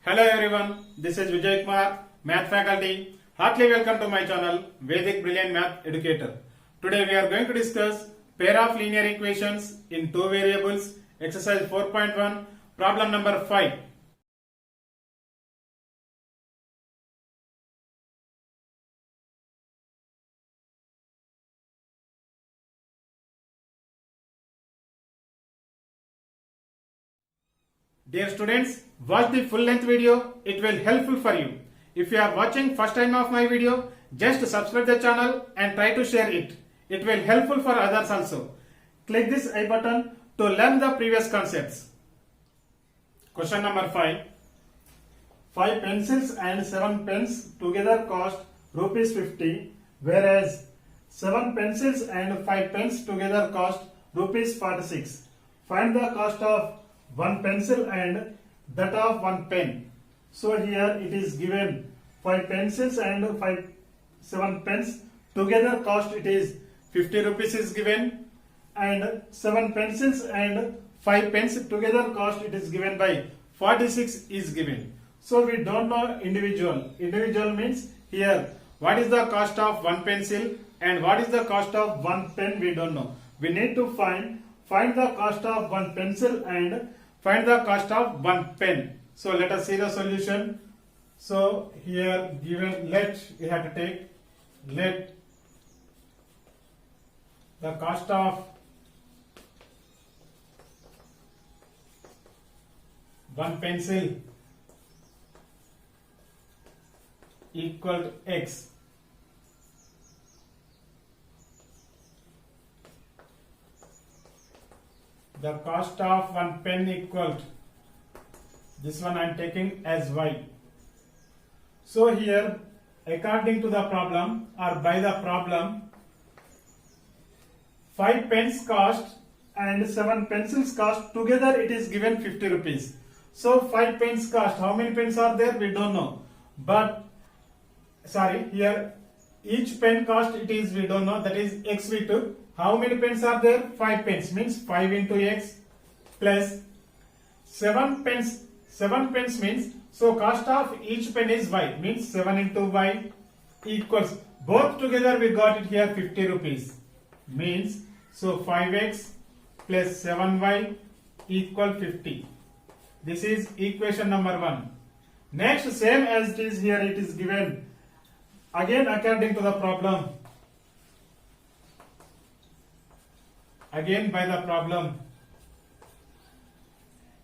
Hello everyone, this is Vijay Kumar, Math faculty. Heartily welcome to my channel, Vedic Brilliant Math Educator. Today we are going to discuss pair of linear equations in two variables, exercise 4.1, problem number 5. Dear students, watch the full length video, it will helpful for you. If you are watching first time of my video, just subscribe the channel and try to share it. It will helpful for others also. Click this I button to learn the previous concepts. Question number 5. 5 pencils and 7 pens together cost rupees 50, whereas 7 pencils and 5 pens together cost rupees 46. Find the cost of one pencil and that of one pen. So here it is given 5 pencils and 7 pens together cost it is 50 rupees is given, and 7 pencils and 5 pens together cost it is given by 46 is given. So we don't know individual. Individual means here what is the cost of one pencil and what is the cost of one pen, we don't know. We need to find the cost of one pencil and find the cost of one pen. So let us see the solution. So here given, we have to take let the cost of one pencil equal to x. The cost of one pen equal to, this one I am taking as y. So here according to the problem or by the problem, 5 pens cost and 7 pencils cost together it is given 50 rupees. So 5 pens cost, how many pens are there we don't know, but here each pen cost it is we don't know, that is x we took. How many pens are there? 5 pens means 5 into x plus 7 pens. 7 pens means, so cost of each pen is y, means 7 into y equals, both together we got it here 50 rupees. Means, so 5x plus 7y equal 50. This is equation number 1. Next, same as it is here, it is given again according to the problem. Again by the problem,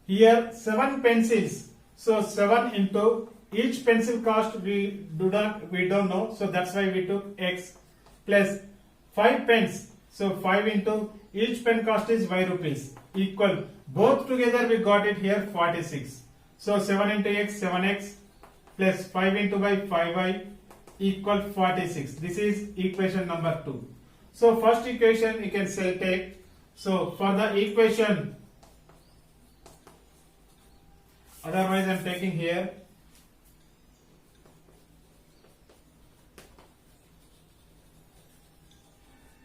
here 7 pencils, so 7 into each pencil cost we don't know, so that's why we took x, plus 5 pens, so 5 into each pen cost is y rupees equal, both together we got it here 46. So 7 into x 7x plus 5 into y 5y equal 46. This is equation number 2. So first equation you can say take. So for the equation, otherwise I am taking here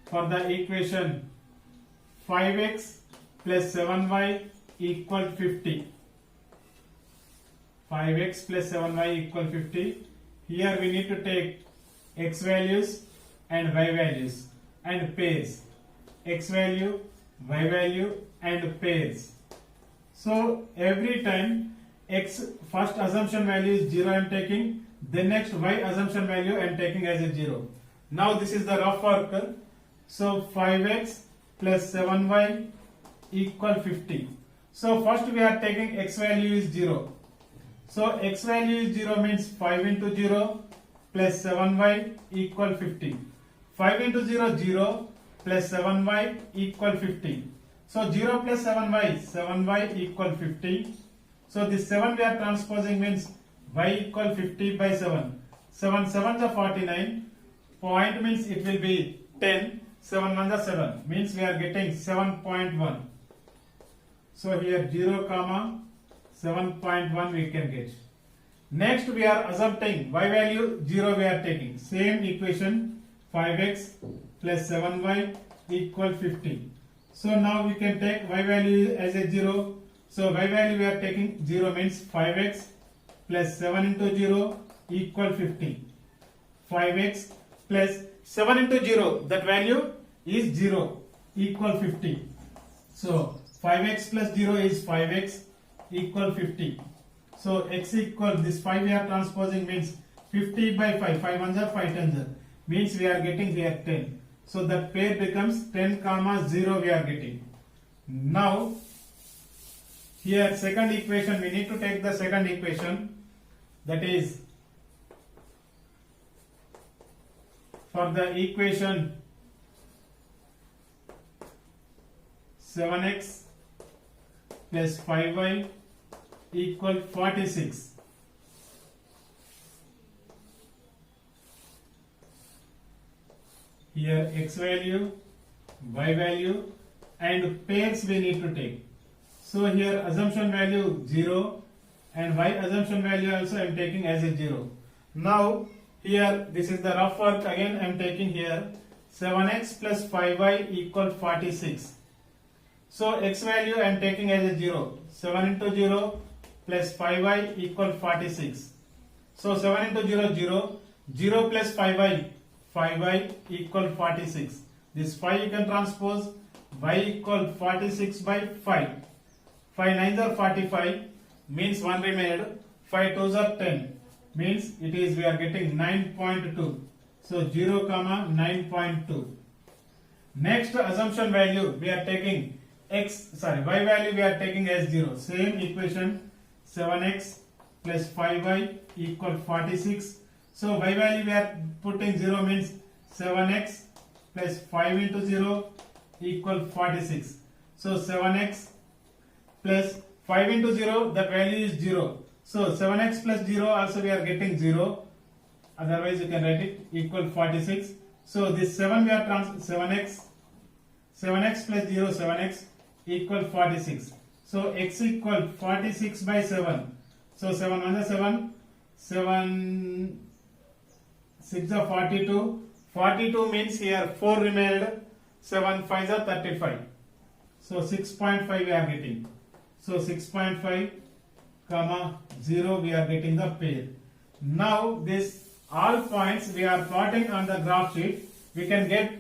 for the equation 5x plus 7y equal 50. 5x plus 7y equal 50. Here we need to take x values and y values and pairs. X value, y value and pairs. So every time x first assumption value is 0 I am taking, then next y assumption value I am taking as a 0. Now this is the rough work. So 5x plus 7y equal 50. So first we are taking x value is 0. So x value is 0 means 5 into 0 plus 7y equal 50. 5 into 0 0 plus 7y equal 50. So 0 plus 7y, 7y equal 50. So this 7 we are transposing means y equal 50 by 7. 7 7 is 49. Point means it will be 10. 7 1 is 7. Means we are getting 7.1. So here 0 comma 7.1 we can get. Next we are assuming y value 0 we are taking. Same equation 5x plus 7y equal 50. So now we can take y value as a 0. So y value we are taking 0 means 5x plus 7 into 0 equal 50. 5x plus 7 into 0, that value is 0 equal 50. So 5x plus 0 is 5x equal 50. So x equal, this 5 we are transposing means 50 by 5, 5 ones are 5 tens are, means we are getting here 10. So that pair becomes 10 comma 0 we are getting. Now here second equation, we need to take the second equation, that is for the equation 7x plus 5y equal 46. Here x value, y value and pairs we need to take. So here assumption value 0 and y assumption value also I am taking as a 0. Now here this is the rough work, again I am taking here 7x plus 5y equal 46. So x value I am taking as a 0. 7 into 0 plus 5y equal 46. So 7 into 0 0. 0 plus 5y, 5y equal 46. This 5 you can transpose, y equal 46 by 5. 5 9s are 45, means 1 remained. 5 2s are 10, means it is we are getting 9.2. So 0 comma 9.2. Next assumption value we are taking y value we are taking as 0. Same equation, 7x plus 5y equal 46. So y value we are putting 0 means 7x plus 5 into 0 equal 46. So 7x plus 5 into 0, the value is 0. So 7x plus 0 also we are getting 0. Otherwise you can write it equal 46. So this 7 we are 7x plus 0, 7x equal 46. So x equal 46 by 7. So 7 1 is 7, 7 6 are 42. 42 means here 4 remained, 7 5 are 35. So 6.5 we are getting. So 6.5 comma 0 we are getting the pair. Now this all points we are plotting on the graph sheet. We can get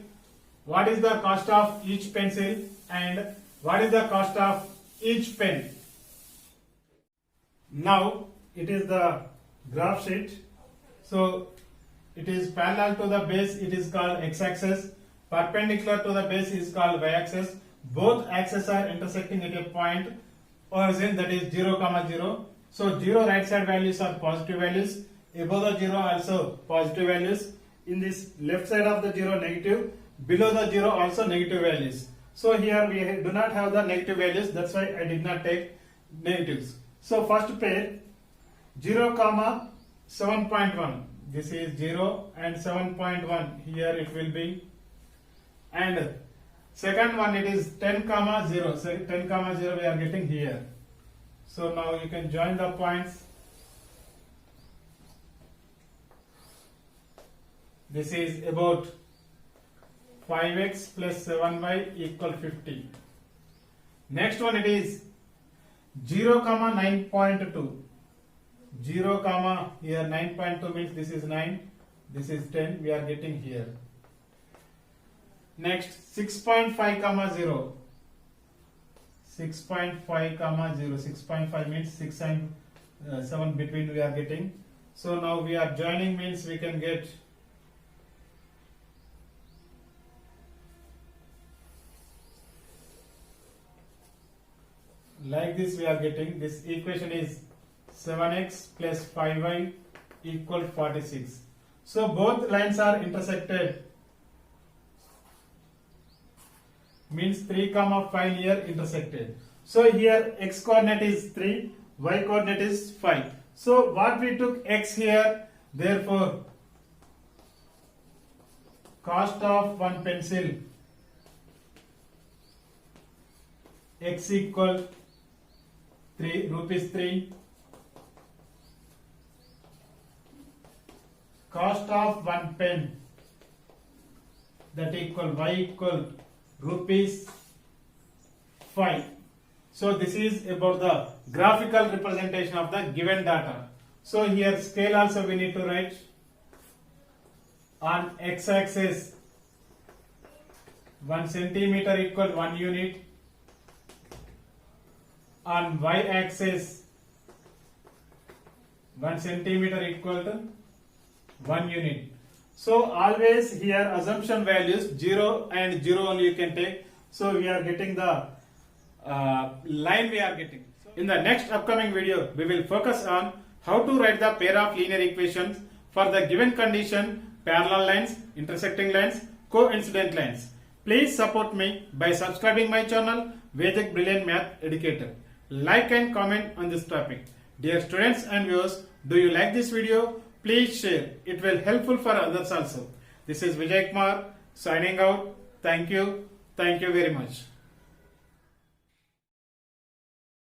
what is the cost of each pencil and what is the cost of each pen. Now it is the graph sheet. So it is parallel to the base, it is called x-axis. Perpendicular to the base is called y-axis. Both axes are intersecting at a point origin, that is 0 comma 0. So 0 right side values are positive values. Above the 0 also positive values. In this left side of the 0 negative. Below the 0 also negative values. So here we do not have the negative values, that's why I did not take negatives. So first pair 0 comma 7.1. This is 0 and 7.1. Here it will be. And second one it is 10 comma 0. So 10 comma 0 we are getting here. So now you can join the points. This is about 5x plus 7y equal 50. Next one it is 0 comma 9.2. 0 comma here 9.2 means this is 9, this is 10 we are getting here. Next 6.5 comma 0. 6.5 comma 0. 6.5 means 6 and 7 between we are getting. So now we are joining means we can get like this we are getting. This equation is 7x plus 5y equal 46. So both lines are intersected, means 3 comma 5 here intersected. So here x coordinate is 3, y coordinate is 5. So what we took x here, therefore cost of one pencil x equal 3 rupees 3. Cost of one pen, that equal y equal rupees 5. So this is about the graphical representation of the given data. So here scale also we need to write. On x-axis 1 centimeter equal 1 unit. On y-axis 1 centimeter equal to 1 unit. So always here assumption values 0 and 0 only you can take. So we are getting the line we are getting. In the next upcoming video, we will focus on how to write the pair of linear equations for the given condition, parallel lines, intersecting lines, coincident lines. Please support me by subscribing my channel, Vedic Brilliant Math Educator. Like and comment on this topic. Dear students and viewers, do you like this video? Please share. It will helpful for others also. This is Vijay Kumar signing out. Thank you. Thank you very much.